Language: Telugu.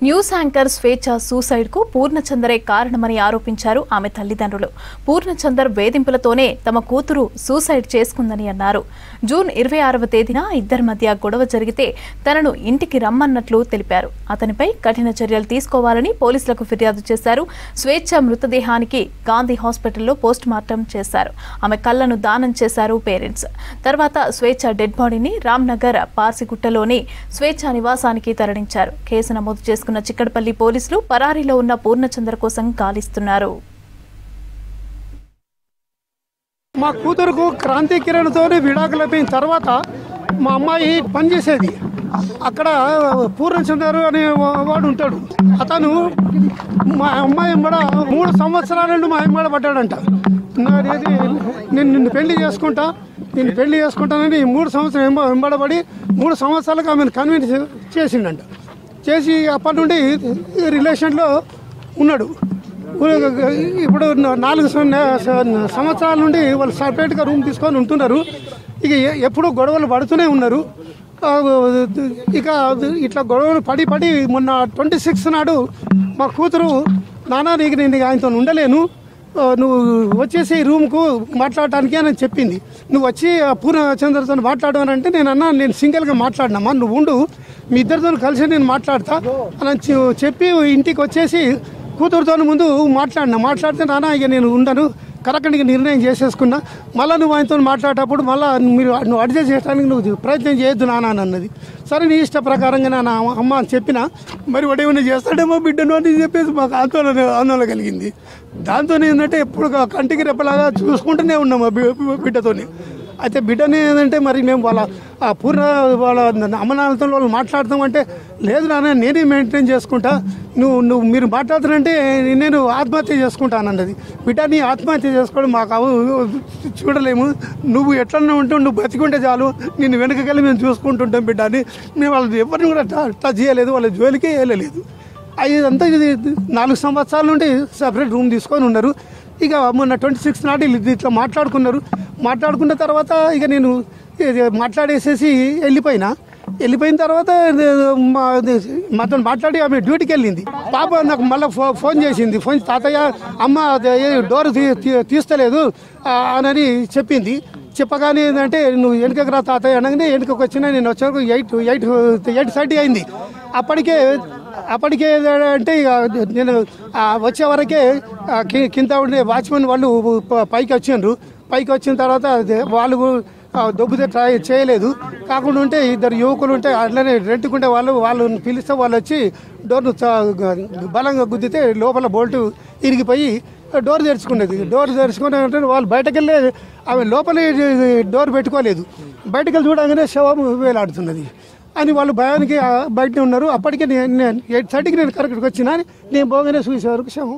న్యూస్ యాంకర్ స్వేచ్ఛ సూసైడ్ కు పూర్ణచందరే కారణమని ఆరోపించారు ఆమె తల్లిదండ్రులు. పూర్ణచందర్ వేధింపులతోనే తమ కూతురు సూసైడ్ చేసుకుందని అన్నారు. జూన్ 26వ తేదీన ఇద్దరి మధ్య గొడవ జరిగితే తనను ఇంటికి రమ్మన్నట్లు తెలిపారు. అతనిపై కఠిన చర్యలు తీసుకోవాలని పోలీసులకు ఫిర్యాదు చేశారు. స్వేచ్ఛ మృతదేహానికి గాంధీ హాస్పిటల్లో పోస్ట్ మార్టం చేశారు. ఆమె కళ్లను దానం చేశారు పేరెంట్స్. తర్వాత స్వేచ్ఛ డెడ్ బాడీని రామ్నగర్ పార్సిగుట్టలోని స్వేచ్ఛ నివాసానికి తరలించారు. కేసు నమోదు చేసుకున్న చిక్కడపల్లి పోలీసులు పరారీలో ఉన్న పూర్ణచంద్ర కోసం గాలిస్తున్నారు. మా కూతురుకు క్రాంతి కిరణ్తోనే విడాకులు అయిపోయిన తర్వాత మా అమ్మాయి పనిచేసేది. అక్కడ పూర్ణచంద్ర అనే వాడు ఉంటాడు. అతను మా అమ్మాయి ఎంబడ 3 సంవత్సరాల నుండి మా అమ్మాయి పడ్డాడంట. నేను నిన్ను పెళ్లి చేసుకుంటానని 3 సంవత్సరాలు వెంబడబడి 3 సంవత్సరాలకు ఆమెను కన్విన్స్ చేసిండంట. చేసి అప్పటి నుండి రిలేషన్లో ఉన్నాడు. ఇప్పుడు 4 సంవత్సరాల నుండి వాళ్ళు సపరేట్గా రూమ్ తీసుకొని ఉంటున్నారు. ఇక ఎప్పుడూ గొడవలు పడుతూనే ఉన్నారు. ఇక ఇట్లా గొడవలు పడి మొన్న 26 నాడు మా కూతురు, నాన్న నీకు నేను ఆయనతో ఉండలేను, నువ్వు వచ్చేసి రూమ్కు మాట్లాడటానికి అని చెప్పింది. నువ్వు వచ్చి పూర్ణచంద్రతో మాట్లాడమనంటే నేను సింగిల్గా మాట్లాడినమ్మా, నువ్వు ఉండు, మీ ఇద్దరితో కలిసి నేను మాట్లాడతా అని చెప్పి ఇంటికి వచ్చేసి కూతురుతో ముందు మాట్లాడితే నాన్న ఇక నేను ఉండను, కరెక్ట్గా నిర్ణయం చేసేసుకున్నా, మళ్ళీ నువ్వు ఆయనతో మాట్లాడేటప్పుడు మళ్ళీ నువ్వు అడ్జస్ట్ చేయడానికి నువ్వు ప్రయత్నం చేయొద్దు నాన్న అని అన్నది. సరే నీ ఇష్ట ప్రకారంగా నా అమ్మ అని చెప్పినా, మరి వాడు ఏమైనా చేస్తాడేమో బిడ్డను అని చెప్పేసి మాకు ఆందోళన కలిగింది. దాంతో ఏంటంటే ఎప్పుడు కంటికి రెప్పలాగా చూసుకుంటూనే ఉన్నాము బిడ్డతోని. అయితే బిడ్డని ఏంటంటే మరి మేము వాళ్ళ అమ్మనాన్నతో వాళ్ళు మాట్లాడతామంటే, లేదు నాన్న నేనే మెయింటైన్ చేసుకుంటా, మీరు మాట్లాడుతానంటే నేను ఆత్మహత్య చేసుకుంటానన్నది. బిడ్డని ఆత్మహత్య చేసుకోవడం మాకు చూడలేము, నువ్వు ఎట్లన్నా ఉంటే నువ్వు బతికుంటే చాలు, నిన్ను వెనకకెళ్ళి మేము చూసుకుంటుంటాం బిడ్డని. మేము వాళ్ళు ఎవరిని కూడా టచ్ చేయలేదు, వాళ్ళ జోలికే వెళ్ళలేదు. అదంతా ఇది 4 సంవత్సరాల నుండి సపరేట్ రూమ్ తీసుకొని ఉన్నారు. ఇక మొన్న 26 నాటి ఇట్లా మాట్లాడుకున్న తర్వాత ఇక నేను మాట్లాడేసేసి వెళ్ళిపోయిన తర్వాత మాతో మాట్లాడి ఆమె డ్యూటీకి వెళ్ళింది. పాప నాకు మళ్ళీ ఫోన్ చేసింది. తాతయ్య అమ్మ డోర్ తీస్తలేదు అని చెప్పింది. చెప్పగానే ఏంటంటే నువ్వు వెనుకకు రా తాతయ్య అనగానే వెనుకకు వచ్చినా నేను వచ్చాక 8:30 అయింది. అప్పటికే అంటే ఇక నేను వచ్చే వరకే కింద ఉండే వాచ్మెన్ వాళ్ళు పైకి వచ్చిన తర్వాత వాళ్ళు దొబ్బితే ట్రై చేయలేదు. కాకుండా ఉంటే 2 యువకులు ఉంటే అట్లనే రెంట్కుంటే వాళ్ళు పిలిస్తే వాళ్ళు వచ్చి డోర్ను బలంగా గుద్దితే లోపల బోల్టు ఇరిగిపోయి డోర్ తెరుచుకుని వాళ్ళు బయటకు వెళ్ళి ఆమె లోపల డోర్ పెట్టుకోలేదు. బయటకు వెళ్ళి చూడగానే శవం వేలాడుతున్నది అని వాళ్ళు భయానికి బయటనే ఉన్నారు. అప్పటికే 8:30కి నేను కరెక్ట్గా వచ్చినా, నేను పోగానే చూసే వరకు శవం